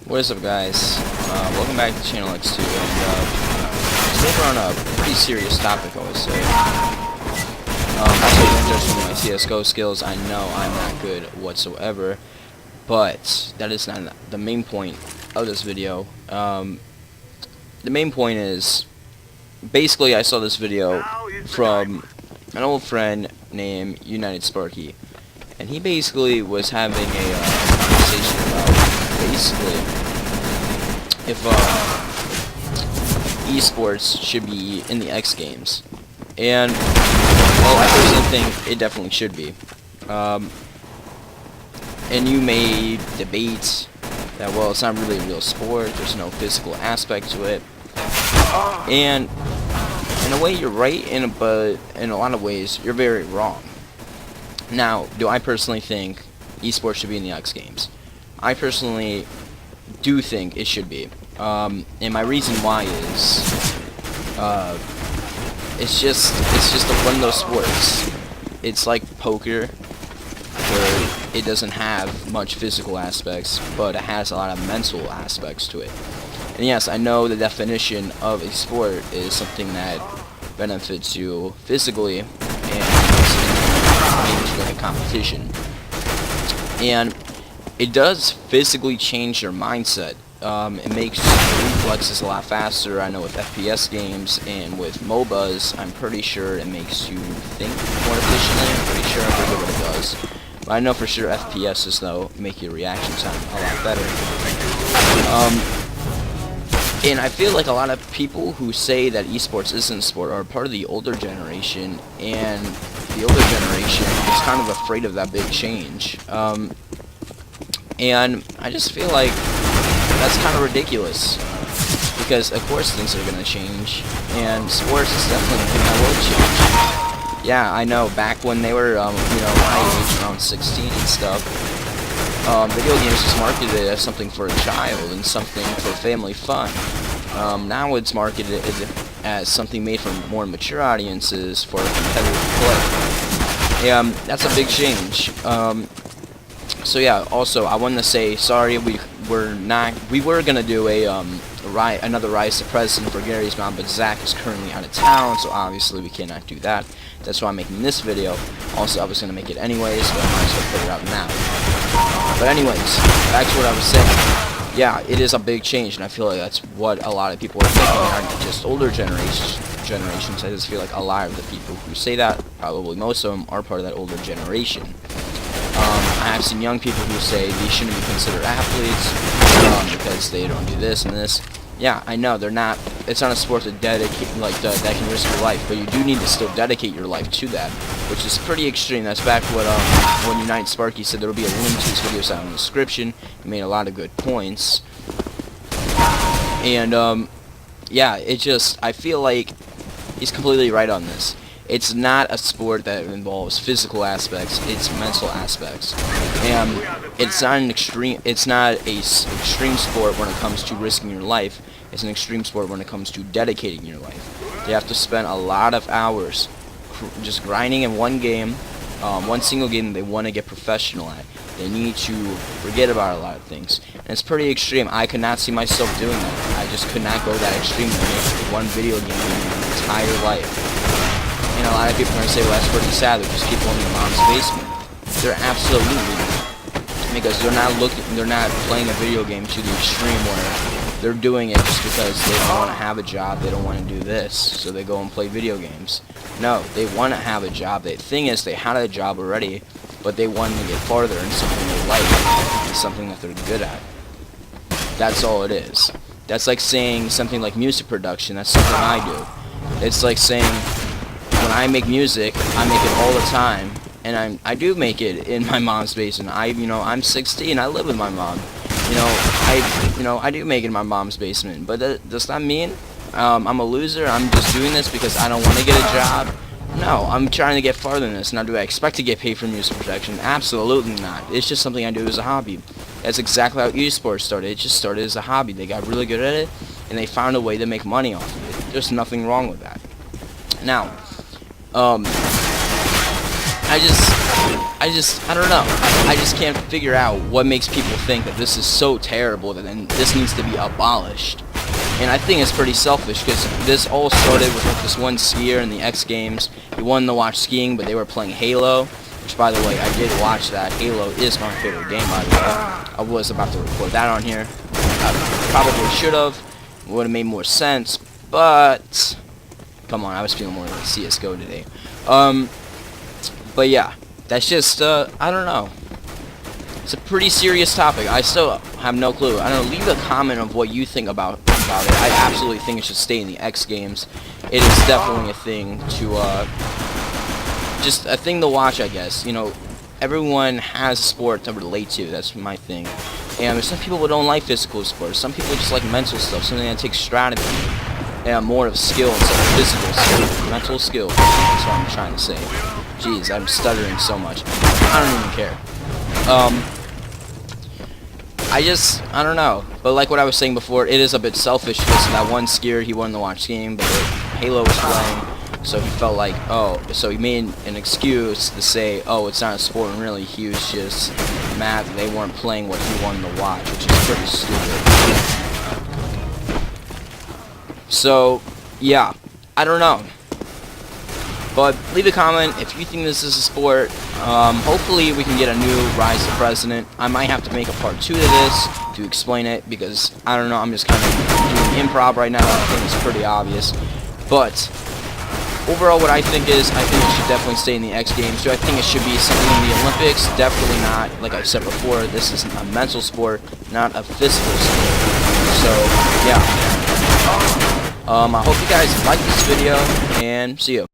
What is up, guys? Welcome back to Channel X2, and today we're on a pretty serious topic, I would say. Also, don't judge me my CSGO skills. I know I'm not good whatsoever, but that is not the main point of this video. The main point is, basically, I saw this video from an old friend named United Sparky, and he basically was having a conversation about basically if esports should be in the X Games, and well, I personally think it definitely should be. And you may debate that, well, it's not really a real sport, there's no physical aspect to it, and in a way you're right, but in a lot of ways you're very wrong. Now, do I personally think esports should be in the X Games? I personally do think it should be, and my reason why is it's just one of those sports. It's like poker, where it doesn't have much physical aspects, but it has a lot of mental aspects to it. And yes, I know the definition of a sport is something that benefits you physically and makes like a competition, and it does physically change your mindset. It makes reflexes a lot faster. I know with FPS games and with MOBAs, I'm pretty sure it makes you think more efficiently. I'm pretty sure I forget what it does, but I know for sure FPSs though make your reaction time a lot better. And I feel like a lot of people who say that esports isn't a sport are part of the older generation, and the older generation is kind of afraid of that big change. And I just feel like that's kind of ridiculous, because of course things are going to change, and sports is definitely a thing that will change. Yeah, I know, back when they were, my age, around 16 and stuff, video games was marketed as something for a child and something for family fun. Now it's marketed as something made for more mature audiences for competitive play. Yeah, that's a big change. So yeah, also I wanted to say sorry, we were gonna do another Rise to President for Gary's mom, but Zach is currently out of town, so obviously we cannot do that. That's why I'm making this video. Also, I was gonna make it anyways, but I might as well put it out now. But anyways, back to what I was saying. Yeah, it is a big change, and I feel like that's what a lot of people are thinking, aren't just older generations. I just feel like a lot of the people who say that, probably most of them, are part of that older generation. I have seen young people who say they shouldn't be considered athletes because they don't do this and this. Yeah, I know, they're not. It's not a sport that that can risk your life, but you do need to still dedicate your life to that, which is pretty extreme. That's back what when United Sparky said there will be a link to this video down in the description. He made a lot of good points, and yeah, I feel like he's completely right on this. It's not a sport that involves physical aspects, it's mental aspects. And it's not an extreme extreme sport when it comes to risking your life. It's an extreme sport when it comes to dedicating your life. You have to spend a lot of hours just grinding in one game, one single game that they want to get professional at. They need to forget about a lot of things. And it's pretty extreme. I could not see myself doing that. I just could not go that extreme to make one video game my entire life. And a lot of people are going to say, well, that's pretty sad, they're just people in their mom's basement. They're absolutely not. Because they're not playing a video game to the extreme where they're doing it just because they don't want to have a job, they don't want to do this, so they go and play video games. No, they want to have a job. The thing is, they had a job already, but they want to get farther in something they like, and something that they're good at. That's all it is. That's like saying something like music production, that's something I do. It's like saying, when I make music, I make it all the time, and I do make it in my mom's basement. I'm 16, I live with my mom. I do make it in my mom's basement, but does that mean I'm a loser? I'm just doing this because I don't want to get a job? No, I'm trying to get farther than this. Now, do I expect to get paid for music production? Absolutely not. It's just something I do as a hobby. That's exactly how esports started. It just started as a hobby. They got really good at it, and they found a way to make money off of it. There's nothing wrong with that. Now, I just I don't know. I just can't figure out what makes people think that this is so terrible that then this needs to be abolished. And I think it's pretty selfish, because this all started with like this one skier in the X Games. He wanted to watch skiing, but they were playing Halo, which, by the way, I did watch that. Halo is my favorite game, by the way. I was about to record that on here. I probably should have. Would have made more sense, but come on, I was feeling more like CS:GO today. But yeah, that's just I don't know. It's a pretty serious topic. I still have no clue. I don't know. Leave a comment of what you think about it. I absolutely think it should stay in the X Games. It is definitely a thing to just a thing to watch, I guess. You know, everyone has a sport to relate to. That's my thing. And there's some people who don't like physical sports. Some people just like mental stuff, something that takes strategy and more of skill instead of physical skill. Mental skill. That's what I'm trying to say. Jeez, I'm stuttering so much. I don't even care. I don't know. But like what I was saying before, it is a bit selfish because that one skier, he wanted to watch skiing, but Halo was playing, so he felt like, oh, so he made an excuse to say, oh, it's not a sport, and really he was just mad that they weren't playing what he wanted to watch, which is pretty stupid. So, yeah, I don't know. But leave a comment if you think this is a sport. Hopefully we can get a new Rise to President. I might have to make a part 2 to this to explain it, because I don't know, I'm just kind of doing improv right now. I think it's pretty obvious. But overall, what I think is, I think it should definitely stay in the X Games. Do I think it should be something in the Olympics? Definitely not. Like I said before, this is a mental sport, not a physical sport. So, yeah. I hope you guys like this video, and see you.